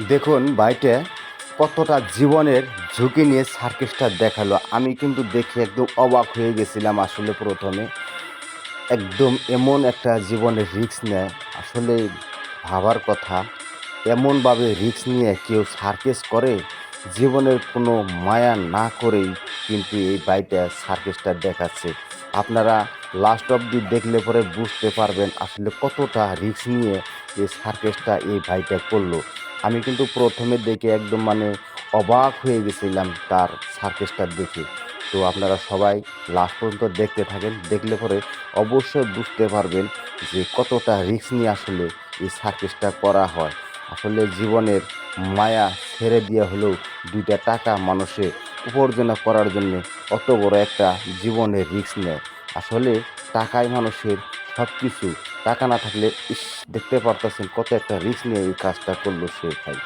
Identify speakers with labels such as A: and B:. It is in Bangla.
A: দেখুন ভাইটা কতটা জীবনের ঝুঁকি নিয়ে সার্কাসটা দেখালো। আমি কিন্তু দেখে একদম অবাক হয়ে গেছিলাম আসলে প্রথমে। একদম এমন একটা জীবনের রিস্ক নেয়, আসলে ভাবার কথা। এমনভাবে রিস্ক নিয়ে কেউ সার্কাস করে, জীবনের কোনো মায়া না করেই কিন্তু এই ভাইটা সার্কাসটা দেখাচ্ছে। আপনারা লাস্ট অবধি দেখলে পরে বুঝতে পারবেন আসলে কতটা রিস্ক নিয়ে এই সার্কাসটা এই ভাইটা করলো। আমি কিন্তু প্রথমে দেখে একদম অবাক হয়ে গেছিলাম তার সার্কাসটা দেখে। তো আপনারা সবাই লাস্ট পর্যন্ত দেখতে থাকেন, দেখলে পরে অবশ্যই বুঝতে পারবেন যে কতটা রিস্ক নিয়ে আসলে এই সার্কাসটা করা হয়। আসলে জীবনের মায়া ছেড়ে দিয়ে হলেও ২টা টাকা মানুষের উপার্জন করার জন্যে অত বড় একটা জীবনের রিস্ক নেয়। আসলে টাকাই মানুষের সব কিছু। টাকা না থাকলে দেখতে পারতেছেন কত একটা রিস্ক নিয়ে এই কাজটা করলো সে ভাই।